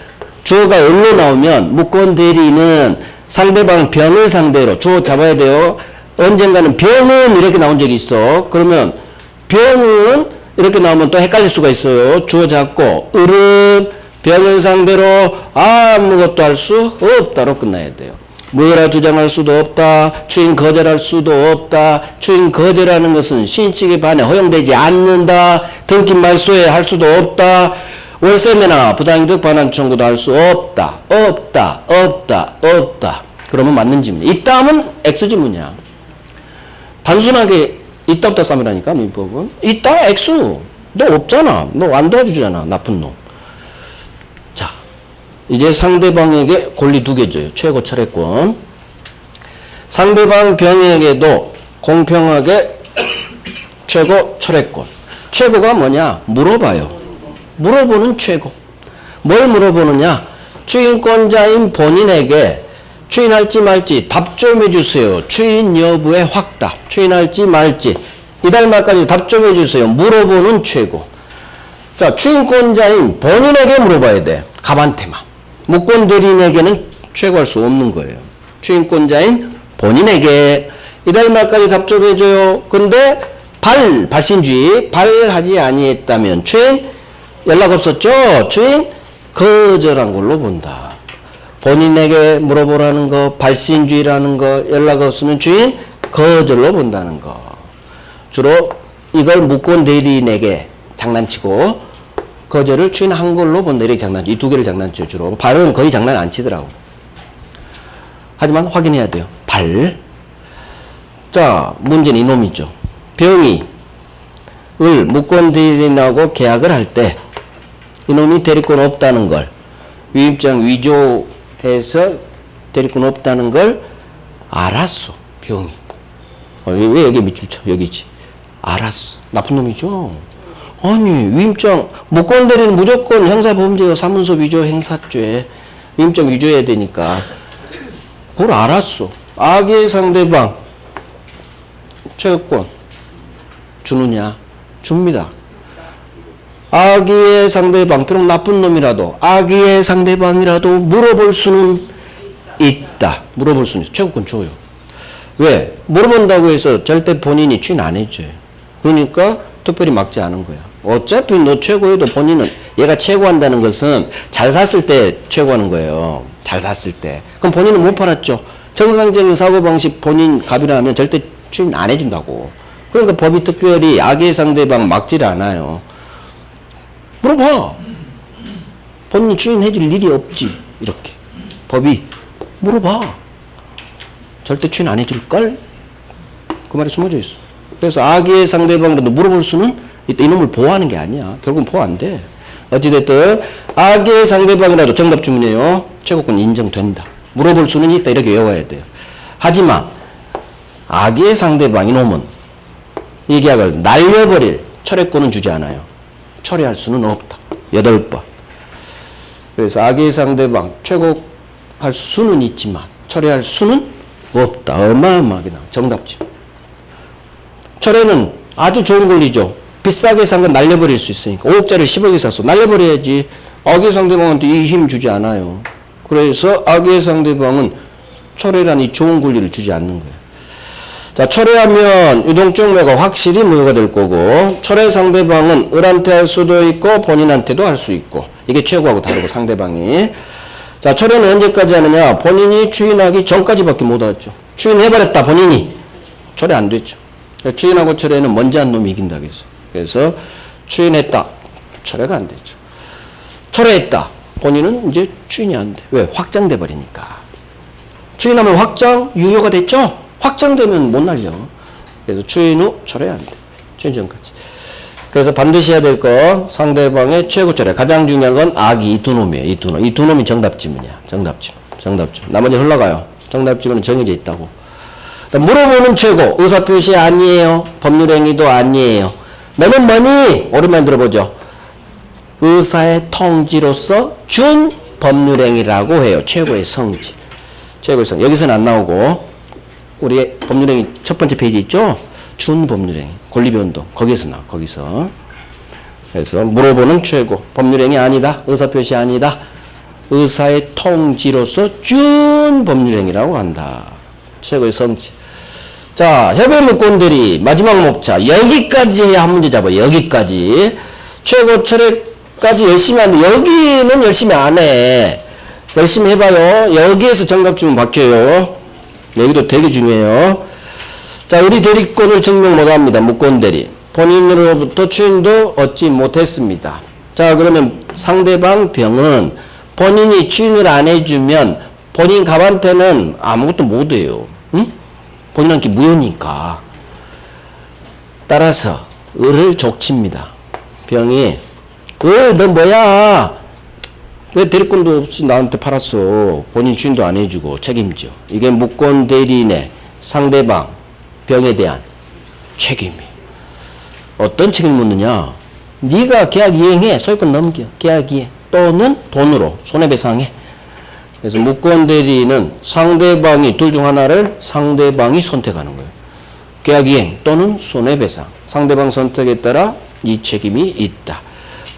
주어가 을로 나오면 무권 대리인은 상대방 병을 상대로 주어 잡아야 돼요. 언젠가는 병은 이렇게 나온 적이 있어. 그러면 병은 이렇게 나오면 또 헷갈릴 수가 있어요. 주어 잡고 을은 병을 상대로 아무것도 할 수 없다로 끝나야 돼요. 무효라 주장할 수도 없다. 추인 거절할 수도 없다. 추인 거절하는 것은 신의 측에 반해 허용되지 않는다. 등기 말소에 할 수도 없다. 월세 내나 부당이득 반환 청구도 할 수 없다. 없다. 그러면 맞는 지문. 있다 하면 X 지문이야. 단순하게 있다 없다 싸움이라니까 민법은. 있다 X. 너 없잖아. 너 안 도와주잖아. 나쁜 놈. 자, 이제 상대방에게 권리 2개 줘요. 최고 철회권. 상대방 병에게도 공평하게 최고 철회권. 최고가 뭐냐? 물어봐요. 물어보는 최고. 뭘 물어보느냐? 추인권자인 본인에게 추인할지 말지 답 좀 해주세요. 추인 여부의 확답. 추인할지 말지. 이달 말까지 답 좀 해주세요. 물어보는 최고. 자, 추인권자인 본인에게 물어봐야 돼. 갑한테만. 무권 대리인에게는 최고할 수 없는 거예요. 추인권자인 본인에게 이달 말까지 답 좀 해줘요. 근데 발신주의 발하지 아니했다면 추인 연락 없었죠? 추인 거절한 걸로 본다. 본인에게 물어보라는 거, 발신주의라는 거, 연락 없으면 추인 거절로 본다는 거. 주로 이걸 무권 대리인에게 장난치고 거절을 추인한 걸로 본다. 이렇게 장난치. 이 2개를 장난치죠. 주로 발은 거의 장난 안 치더라고. 하지만 확인해야 돼요. 발. 자, 문제는 이놈이죠. 병이 무권 대리인하고 계약을 할 때 이놈이 대리권 없다는 걸 위임장 위조해서 대리권 없다는 걸 알았어. 병이. 왜 여기 밑줄 쳐? 여기지. 알았어. 나쁜 놈이죠. 아니 위임장 무권 대리는 무조건 형사범죄와 사문서 위조 행사죄 위임장 위조해야 되니까 그걸 알았어. 악의 상대방 최고권 주느냐? 줍니다. 악의의 상대방, 비록 나쁜 놈이라도 악의의 상대방이라도 물어볼 수는 있다. 물어볼 수는 있어. 최고권 줘요. 왜? 물어본다고 해서 절대 본인이 추인 안 해줘요. 그러니까 특별히 막지 않은 거야. 어차피 너 최고해도 본인은 얘가 최고한다는 것은 잘 샀을 때 최고하는 거예요. 잘 샀을 때. 그럼 본인은 못 팔았죠. 정상적인 사고방식 본인 갑이라면 절대 추인 안 해준다고. 그러니까 법이 특별히 악의 상대방 막지를 않아요. 물어봐. 본인 추인해줄 일이 없지. 이렇게. 법이 물어봐. 절대 추인 안 해줄걸? 그 말이 숨어져 있어. 그래서 악의 상대방이라도 물어볼 수는 있다. 이놈을 보호하는 게 아니야. 결국은 보호 안 돼. 어찌됐든 악의 상대방이라도 정답 주문이에요. 최고권 인정된다. 물어볼 수는 있다. 이렇게 외워야 돼요. 하지만 악의 상대방 이놈은 이 계약을 날려버릴 철회권은 주지 않아요. 철회할 수는 없다. 8번. 그래서 악의 상대방 최고할 수는 있지만 철회할 수는 없다. 어마어마하게 나와. 정답지. 철회는 아주 좋은 권리죠. 비싸게 산 건 날려버릴 수 있으니까. 5억짜리 10억에 샀어. 날려버려야지. 악의 상대방한테 이 힘 주지 않아요. 그래서 악의 상대방은 철회란 이 좋은 권리를 주지 않는 거예요. 자, 철회하면 유동적 매가 확실히 무효가 될 거고, 철회 상대방은 을한테 할 수도 있고 본인한테도 할 수 있고, 이게 최고하고 다르고 상대방이. 자, 철회는 언제까지 하느냐? 본인이 추인하기 전까지밖에 못 하죠. 추인해버렸다 본인이. 철회 안 되죠. 추인하고 철회는 먼저 한 놈이 이긴다 그랬어. 그래서 추인했다. 철회가 안 되죠. 철회했다. 본인은 이제 추인이 안 돼. 왜? 확장돼 버리니까. 추인하면 확장 유효가 됐죠? 확장되면 못 날려. 그래서 추인 후 철회 안 돼. 추인 전까지. 그래서 반드시 해야 될 거 상대방의 최고 철회. 가장 중요한 건 악이 이 두 놈이에요. 이 두 놈. 이 두 놈이 정답지문이야. 정답지문. 나머지 흘러가요. 정답지문은 정해져 있다고. 물어보는 최고. 의사표시 아니에요. 법률행위도 아니에요. 너는 뭐니? 오랜만에 들어보죠. 의사의 통지로서 준 법률행위라고 해요. 최고의 성질. 최고의 성질. 여기서는 안 나오고 우리 법률행위 첫 번째 페이지 있죠? 준 법률행위. 권리변동. 거기서 나와. 거기서. 그래서 물어보는 최고. 법률행위 아니다. 의사표시 아니다. 의사의 통지로서 준 법률행위라고 한다. 최고의 성질. 자, 협의무권대리 마지막 목차. 여기까지 해야 한 문제 잡아. 여기까지. 최고 철회까지 열심히 하는데 여기는 열심히 안 해. 열심히 해봐요. 여기에서 정답 주면 바뀌어요. 여기도 되게 중요해요. 자, 우리 대리권을 증명 못합니다. 무권대리. 본인으로부터 추인도 얻지 못했습니다. 자, 그러면 상대방 병은 본인이 취인을 안 해주면 본인 갑한테는 아무것도 못해요. 응? 본인한테 무효니까. 따라서 을을 족칩니다. 병이 너 뭐야? 왜 대리권도 없이 나한테 팔았어? 본인 취인도 안 해주고 책임져. 이게 무권 대리인의 상대방 병에 대한 책임이에요. 어떤 책임을 묻느냐? 네가 계약 이행해. 소유권 넘겨. 계약 이행. 또는 돈으로 손해배상해. 그래서 무권 대리인은 상대방이 둘 중 하나를 상대방이 선택하는 거예요. 계약 이행 또는 손해배상. 상대방 선택에 따라 이 책임이 있다.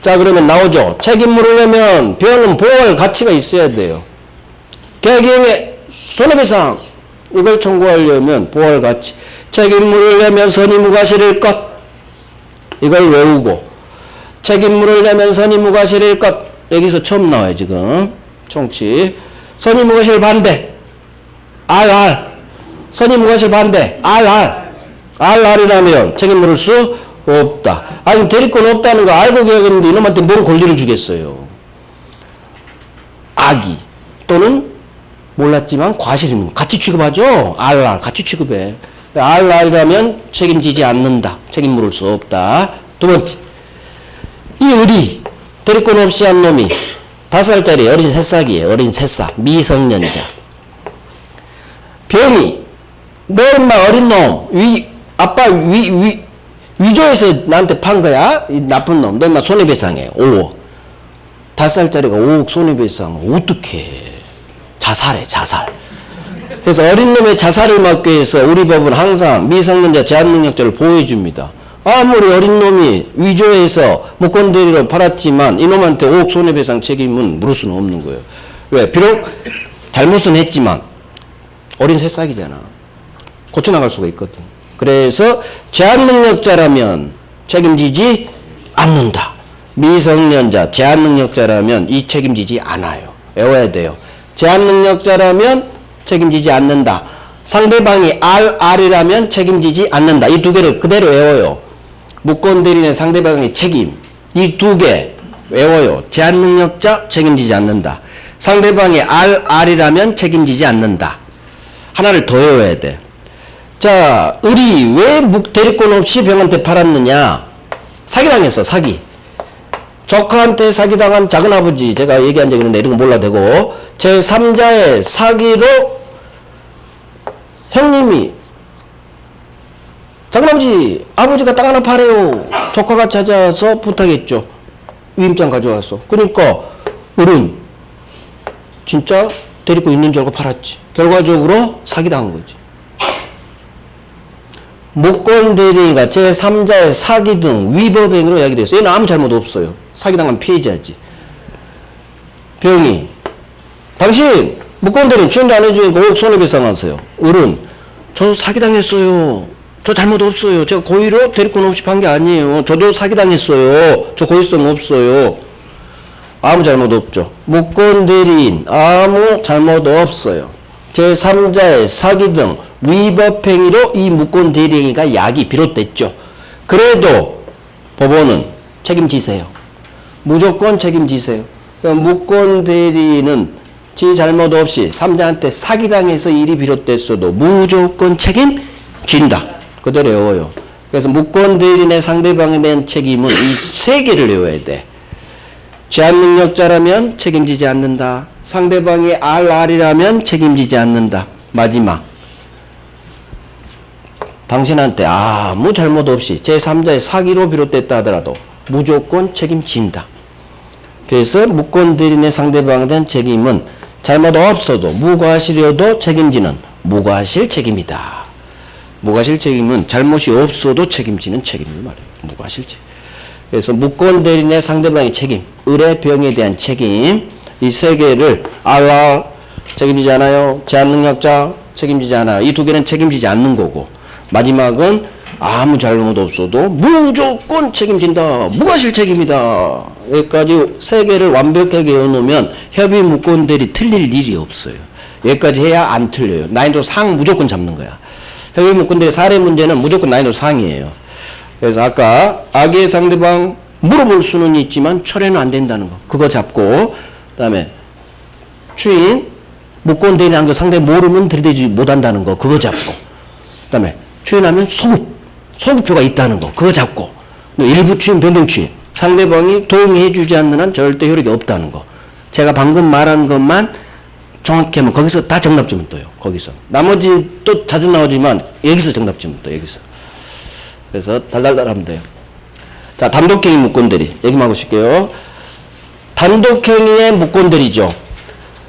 자, 그러면 나오죠. 책임 물으려면 병은 보호할 가치가 있어야 돼요. 계약 이행에 손해배상 이걸 청구하려면 보호할 가치. 책임 물으려면 선의무과실일 것 이걸 외우고, 책임 물으려면 선의무과실일 것 여기서 처음 나와요. 지금 총칙. 선의무과실 반대 RR. 선의무과실 반대 RR이라면 책임 물을 수 없다. 아니 대리권 없다는 거 알고 계약했는데 이놈한테 뭔 권리를 주겠어요. 악의 또는 몰랐지만 과실인 같이 취급하죠. RR 같이 취급해. RR이라면 책임지지 않는다. 책임 물을 수 없다. 두 번째, 이 을이 대리권 없이 한 놈이 5살짜리 어린 새싹이에요. 어린 새싹 미성년자. 병이 너 인마 어린 놈 아빠 위조해서 나한테 판 거야? 이 나쁜 놈. 너 인마 손해배상해. 5억. 5살짜리가 5억 손해배상. 어떡해. 자살해. 자살. 그래서 어린 놈의 자살을 막기 위해서 우리 법은 항상 미성년자 제한능력자를 보호해줍니다. 아무리 어린 놈이 위조해서 무권대리로 팔았지만 이놈한테 5억 손해배상 책임은 물을 수는 없는 거예요. 왜? 비록 잘못은 했지만 어린 새싹이잖아. 고쳐나갈 수가 있거든. 그래서 제한능력자라면 책임지지 않는다. 미성년자 제한능력자라면 이 책임지지 않아요. 외워야 돼요. 제한능력자라면 책임지지 않는다. 상대방이 RR이라면 책임지지 않는다. 이 두 개를 그대로 외워요. 무권대리인의 상대방의 책임. 이 두 개 외워요. 제한능력자 책임지지 않는다. 상대방이 RR이라면 책임지지 않는다. 하나를 더 외워야 돼. 자, 을이 왜 대리권 없이 병한테 팔았느냐? 사기당했어. 사기. 조카한테 사기당한 작은아버지 제가 얘기한 적 있는데 이런 거 몰라도 되고, 제3자의 사기로 형님이 작은아버지 아버지가 땅 하나 파래요. 조카가 찾아서 부탁했죠. 위임장 가져와서. 그러니까 을은 진짜 데리고 있는 줄 알고 팔았지. 결과적으로 사기당한 거지. 무권대리인과 제3자의 사기 등 위법행위로 이야기됐어요. 얘는 아무 잘못 없어요. 사기당한 피해자지. 병이 당신 무권대리인 취인도 안 해주니까 5억 손해배상하세요. 을은 저 사기당했어요. 저 잘못 없어요. 제가 고의로 대리권 없이 판 게 아니에요. 저도 사기당했어요. 저 고의성 없어요. 아무 잘못 없죠. 무권대리인 아무 잘못 없어요. 제3자의 사기 등 위법행위로 이 무권대리인과 약이 비롯됐죠. 그래도 법원은 책임지세요. 무조건 책임지세요. 그러니까 무권대리인은 지 잘못 없이 3자한테 사기당해서 일이 비롯됐어도 무조건 책임진다. 그대로 외워요. 그래서 무권대리인의 상대방에 대한 책임은 이 세 개를 외워야 돼. 제한능력자라면 책임지지 않는다. 상대방이 RR이라면 책임지지 않는다. 마지막. 당신한테 아무 잘못 없이 제3자의 사기로 비롯됐다 하더라도 무조건 책임진다. 그래서 무권대리인의 상대방에 대한 책임은 잘못 없어도 무과실이어도 책임지는 무과실 책임이다. 무과실 책임은 잘못이 없어도 책임지는 책임을 말해요. 무과실 책임. 그래서 무권대리인의 상대방의 책임, 을의 병에 대한 책임, 이 세 개를 RR 책임지지 않아요. 제한능력자 책임지지 않아요. 이 두 개는 책임지지 않는 거고, 마지막은 아무 잘못 없어도 무조건 책임진다. 무과실 책임이다. 여기까지 세 개를 완벽하게 외워놓으면 협의 무권대리 틀릴 일이 없어요. 여기까지 해야 안 틀려요. 난이도 상 무조건 잡는 거야. 협의 무권대리 사례 문제는 무조건 난이도 상이에요. 그래서 아까 악의 상대방 물어볼 수는 있지만 철회는 안 된다는 거. 그거 잡고, 그 다음에 추인, 묻건 대리한 거 상대 모르면 들이대지 못한다는 거. 그거 잡고, 그 다음에 추인하면 소급표가 있다는 거. 그거 잡고, 일부 추인, 변동 추인. 상대방이 동의해주지 않는 한 절대 효력이 없다는 거. 제가 방금 말한 것만 정확히 하면 거기서 다 정답점은 떠요. 거기서. 나머지 또 자주 나오지만 여기서 정답점은 떠요. 여기서. 그래서 달달달 하면 돼요. 자, 단독행위 묻건대리. 얘기만 하고 싶게요. 단독행위의 묻건대리죠.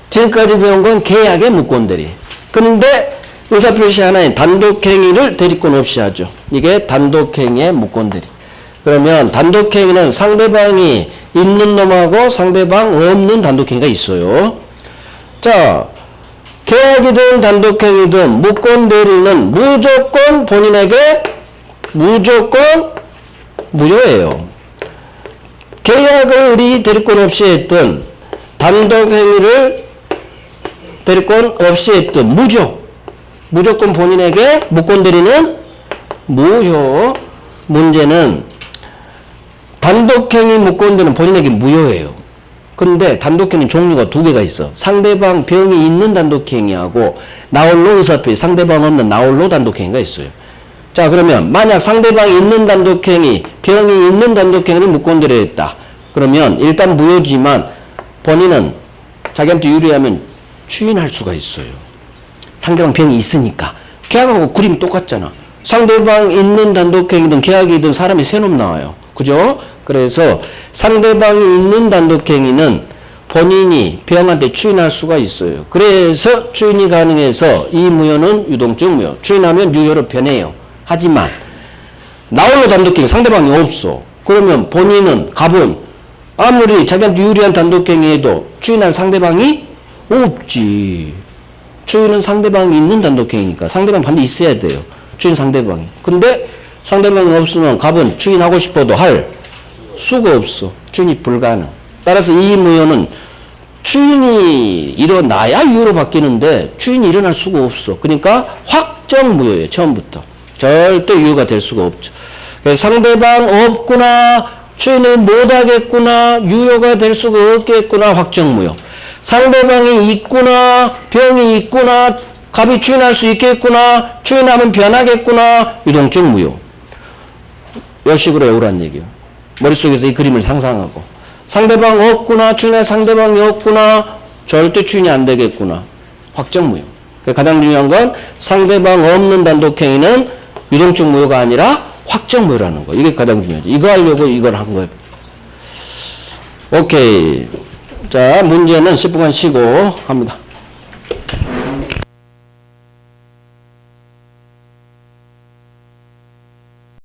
지금까지 배운 건 계약의 묻건대리. 근데 의사표시 하나에 단독행위를 대리권 없이 하죠. 이게 단독행위의 묻건대리. 그러면 단독행위는 상대방이 있는 놈하고 상대방 없는 단독행위가 있어요. 자, 계약이든 단독행위든 묻건대리는 무조건 본인에게 무조건 무효예요. 계약을 우리 대리권 없이 했든 단독행위를 대리권 없이 했든 무조건 본인에게 묻건대리는 무효. 문제는 단독행위 묻건대리는 본인에게 무효예요. 근데 단독행위 종류가 두 개가 있어. 상대방 병이 있는 단독행위하고 나홀로 의사표시, 상대방 없는 나홀로 단독행위가 있어요. 자, 그러면 만약 상대방이 있는 단독행위, 병이 있는 단독행위를 묻건대리 했다. 그러면 일단 무효지만 본인은 자기한테 유리하면 추인할 수가 있어요. 상대방 병이 있으니까. 계약하고 그림 똑같잖아. 상대방 있는 단독행위든 계약이든 사람이 세 놈 나와요. 그죠? 그래서 상대방이 있는 단독행위는 본인이 병한테 추인할 수가 있어요. 그래서 추인이 가능해서 이 무효는 유동적 무효. 추인하면 유효로 변해요. 하지만 나홀로 단독행위 상대방이 없어. 그러면 본인은 갑은 아무리 자기한테 유리한 단독행위에도 추인할 상대방이 없지. 추인은 상대방이 있는 단독행위니까 상대방 반드시 있어야 돼요. 추인 상대방이. 근데 상대방이 없으면 갑은 추인하고 싶어도 할 수가 없어. 추인이 불가능. 따라서 이 무효는 추인이 일어나야 유효로 바뀌는데 추인이 일어날 수가 없어. 그러니까 확정 무효예요. 처음부터. 절대 유효가 될 수가 없죠. 그래서 상대방 없구나, 추인을 못하겠구나, 유효가 될 수가 없겠구나, 확정 무효. 상대방이 있구나, 병이 있구나, 갑이 추인할 수 있겠구나, 추인하면 변하겠구나, 유동적 무효. 이런 식으로 외우란 얘기예요. 머릿속에서 이 그림을 상상하고. 상대방 없구나, 추인할 상대방이 없구나, 절대 추인이 안 되겠구나, 확정 무효. 가장 중요한 건 상대방 없는 단독행위는 유동적 무효가 아니라 확정 무효라는 거. 이게 가장 중요하죠. 이거 하려고 이걸 한 거예요. 오케이. 자, 문제는 10분간 쉬고 합니다.